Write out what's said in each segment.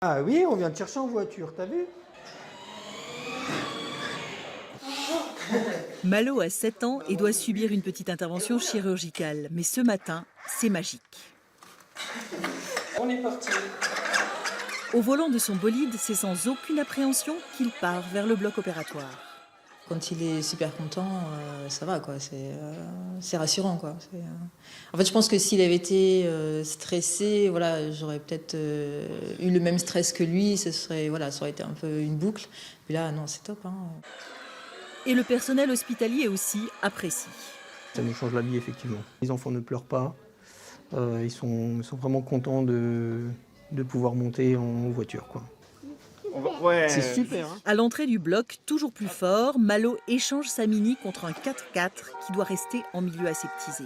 Ah oui, on vient te chercher en voiture, t'as vu? Malo a 7 ans et doit subir une petite intervention chirurgicale. Mais ce matin, c'est magique. On est parti. Au volant de son bolide, c'est sans aucune appréhension qu'il part vers le bloc opératoire. Quand il est super content, ça va, quoi. C'est rassurant, quoi. En fait, je pense que s'il avait été stressé, voilà, j'aurais peut-être eu le même stress que lui. Voilà, ça aurait été un peu une boucle. Mais là, non, c'est top, hein. Et le personnel hospitalier aussi apprécie. Ça nous change la vie, effectivement. Les enfants ne pleurent pas. Ils sont vraiment contents de pouvoir monter en voiture, quoi. Ouais. C'est super, hein. À l'entrée du bloc, toujours plus fort, Malo échange sa Mini contre un 4x4 qui doit rester en milieu aseptisé.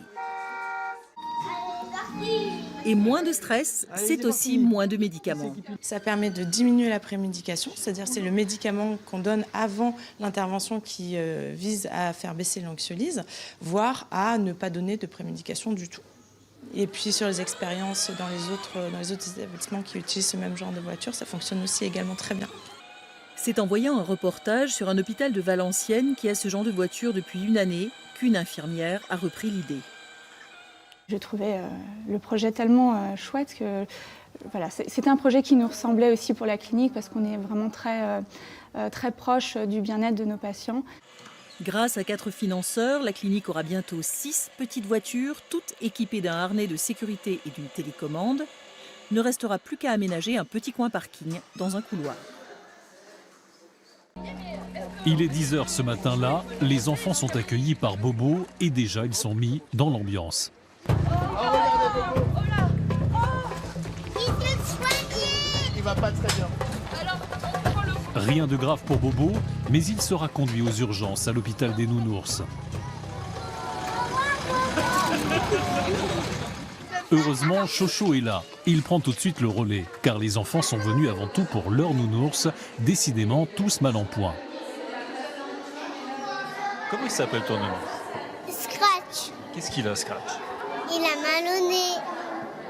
Et moins de stress, c'est aussi moins de médicaments. Ça permet de diminuer la prémédication, c'est-à-dire c'est le médicament qu'on donne avant l'intervention qui vise à faire baisser l'anxiolyse, voire à ne pas donner de prémédication du tout. Et puis sur les expériences dans les autres établissements qui utilisent ce même genre de voiture, ça fonctionne aussi également très bien. C'est en voyant un reportage sur un hôpital de Valenciennes qui a ce genre de voiture depuis une année qu'une infirmière a repris l'idée. Je trouvais le projet tellement chouette que voilà, c'était un projet qui nous ressemblait aussi pour la clinique parce qu'on est vraiment très proche du bien-être de nos patients. Grâce à 4 financeurs, la clinique aura bientôt 6 petites voitures, toutes équipées d'un harnais de sécurité et d'une télécommande. Ne restera plus qu'à aménager un petit coin parking dans un couloir. Il est 10h ce matin-là, les enfants sont accueillis par Bobo et déjà ils sont mis dans l'ambiance. Il va pas très bien. Rien de grave pour Bobo, mais il sera conduit aux urgences à l'hôpital des Nounours. Heureusement, Chocho est là. Il prend tout de suite le relais, car les enfants sont venus avant tout pour leur nounours, décidément tous mal en point. Comment il s'appelle ton nounours? Scratch. Qu'est-ce qu'il a, Scratch? Il a mal au nez.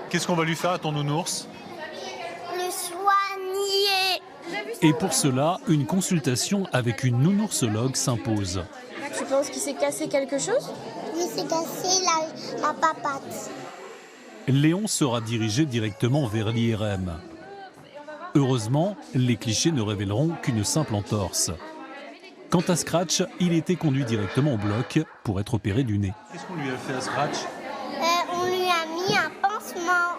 Qu'est-ce qu'on va lui faire à ton nounours? Le soigner. Et pour cela, une consultation avec une nounoursologue s'impose. Tu penses qu'il s'est cassé quelque chose? Il s'est cassé la papate. Léon sera dirigé directement vers l'IRM. Heureusement, les clichés ne révéleront qu'une simple entorse. Quant à Scratch, il était conduit directement au bloc pour être opéré du nez. Qu'est-ce qu'on lui a fait à Scratch? On lui a mis un pansement.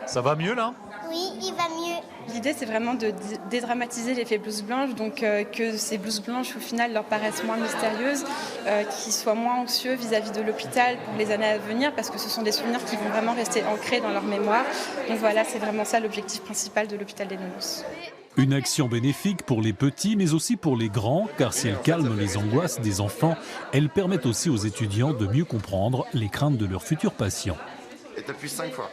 Ça va mieux là? Oui, il va mieux. L'idée, c'est vraiment de dédramatiser l'effet blouse blanche, donc que ces blouses blanches, au final, leur paraissent moins mystérieuses, qu'ils soient moins anxieux vis-à-vis de l'hôpital pour les années à venir, parce que ce sont des souvenirs qui vont vraiment rester ancrés dans leur mémoire. Donc voilà, c'est vraiment ça l'objectif principal de l'hôpital des Nounours. Une action bénéfique pour les petits, mais aussi pour les grands, car si elle calme les angoisses des enfants, elle permet aussi aux étudiants de mieux comprendre les craintes de leurs futurs patients. Et t'appuies 5 fois.